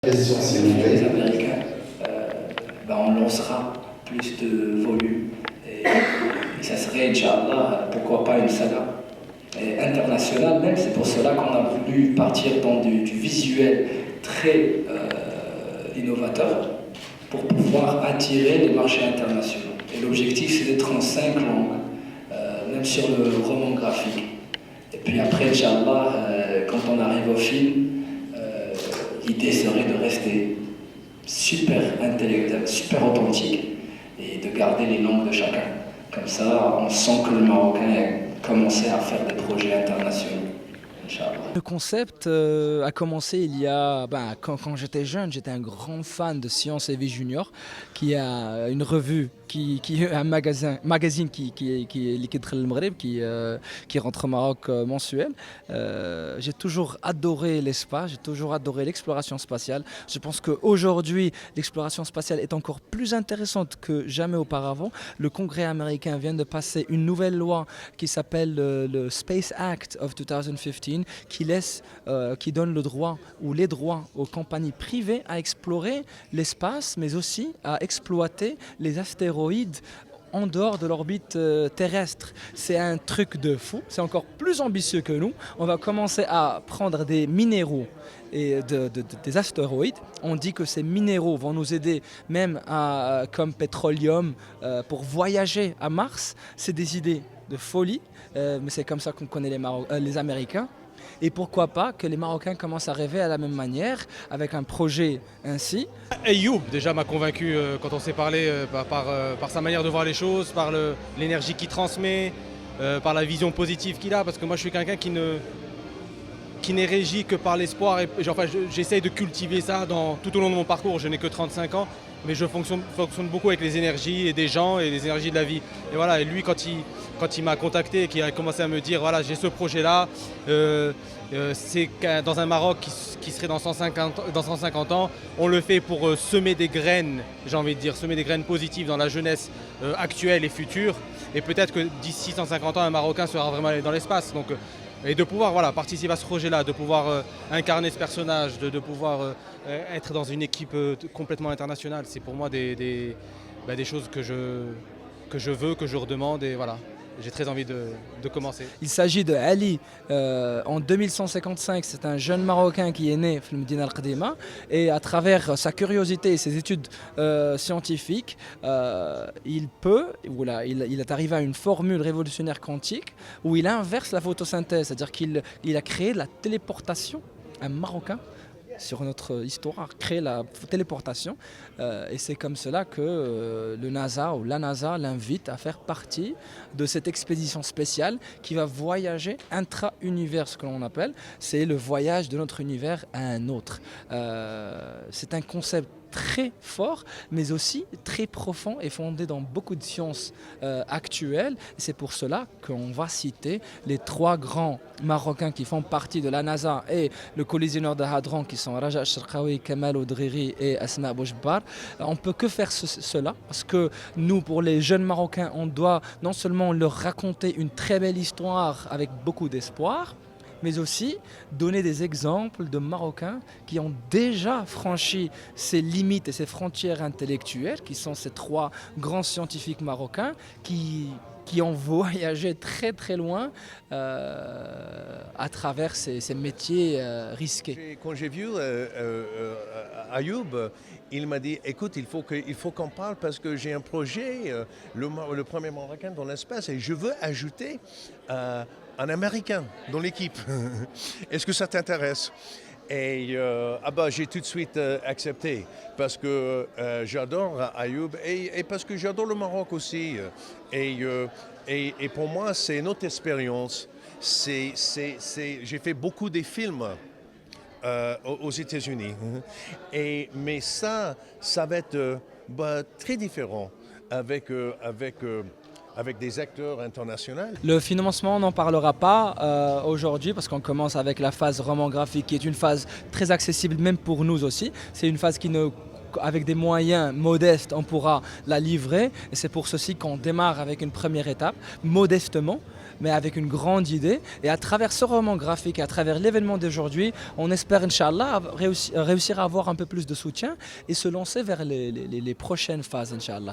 Question, s'il vous les plaît. Américains, on lancera plus de volume. Et ça serait, Inch'Allah, pourquoi pas une saga internationale même. C'est pour cela qu'on a voulu partir dans du visuel très innovateur pour pouvoir attirer les marchés internationaux. Et l'objectif, c'est d'être en 5 langues, même sur le roman graphique. Et puis après, Inch'Allah, quand on arrive au film, l'idée serait de rester super intellectuel, super authentique et de garder les langues de chacun. Comme ça, on sent que le Marocain a commencé à faire des projets internationaux. Inch'Allah. Le concept a commencé il y a, quand j'étais jeune, j'étais un grand fan de Science et Vie Junior, qui a une revue, qui est un magazine qui est Liquid El Maghreb, qui rentre au Maroc mensuel. J'ai toujours adoré l'espace, j'ai toujours adoré l'exploration spatiale. Je pense qu'aujourd'hui, l'exploration spatiale est encore plus intéressante que jamais auparavant. Le Congrès américain vient de passer une nouvelle loi qui s'appelle le Space Act of 2015, qui donne le droit ou les droits aux compagnies privées à explorer l'espace, mais aussi à exploiter les astéroïdes en dehors de l'orbite terrestre. C'est un truc de fou, c'est encore plus ambitieux que nous. On va commencer à prendre des minéraux et des astéroïdes. On dit que ces minéraux vont nous aider même comme pétroleum pour voyager à Mars. C'est des idées de folie, mais c'est comme ça qu'on connaît les Américains. Et pourquoi pas que les Marocains commencent à rêver à la même manière, avec un projet ainsi. Ayoub déjà m'a convaincu quand on s'est parlé par sa manière de voir les choses, par l'énergie qu'il transmet, par la vision positive qu'il a, parce que moi je suis quelqu'un qui n'est régi que par l'espoir. J'essaye de cultiver ça tout au long de mon parcours. Je n'ai que 35 ans, mais je fonctionne beaucoup avec les énergies et des gens et les énergies de la vie. Et voilà, et lui quand il m'a contacté et qu'il a commencé à me dire voilà, j'ai ce projet-là, c'est dans un Maroc qui serait dans 150 ans, on le fait pour semer des graines, j'ai envie de dire, semer des graines positives dans la jeunesse actuelle et future. Et peut-être que d'ici 150 ans, un Marocain sera vraiment allé dans l'espace. Et de pouvoir participer à ce projet-là, de pouvoir incarner ce personnage, de pouvoir être dans une équipe complètement internationale, c'est pour moi des choses que je veux, que je redemande, et voilà, j'ai très envie de commencer. Il s'agit de Ali. En 2155, c'est un jeune Marocain qui est né à Medina Al Qadima, et à travers sa curiosité et ses études scientifiques, il est arrivé à une formule révolutionnaire quantique où il inverse la photosynthèse, c'est-à-dire qu'il a créé la téléportation, un Marocain sur notre histoire, créer la téléportation. Et c'est comme cela que la NASA l'invite à faire partie de cette expédition spéciale qui va voyager intra-univers, ce que l'on appelle. C'est le voyage de notre univers à un autre. C'est un concept très fort, mais aussi très profond et fondé dans beaucoup de sciences actuelles. C'est pour cela qu'on va citer les 3 grands Marocains qui font partie de la NASA et le collisionneur de Hadron, qui sont Raja Cherkaoui, Kamal Odriri et Asma Boujbar. On ne peut que faire cela, parce que nous, pour les jeunes Marocains, on doit non seulement leur raconter une très belle histoire avec beaucoup d'espoir, mais aussi donner des exemples de Marocains qui ont déjà franchi ces limites et ces frontières intellectuelles, qui sont ces 3 grands scientifiques marocains qui ont voyagé très très loin à travers ces métiers risqués. Quand j'ai vu Ayoub, il m'a dit écoute, il faut qu'on parle parce que j'ai un projet, le premier Marocain dans l'espace, et je veux ajouter un Américain dans l'équipe. Est-ce que ça t'intéresse? Et j'ai tout de suite accepté parce que j'adore Ayoub et parce que j'adore le Maroc aussi. Et pour moi, c'est une autre expérience. J'ai fait beaucoup de films aux États-Unis. Mais ça va être très différent avec des acteurs internationaux. Le financement, on n'en parlera pas aujourd'hui parce qu'on commence avec la phase roman graphique qui est une phase très accessible même pour nous aussi. C'est une phase avec des moyens modestes, on pourra la livrer. Et c'est pour ceci qu'on démarre avec une première étape, modestement. mais avec une grande idée. Et à travers ce roman graphique, à travers l'événement d'aujourd'hui, on espère, Inch'Allah, réussir à avoir un peu plus de soutien et se lancer vers les prochaines phases, Inch'Allah.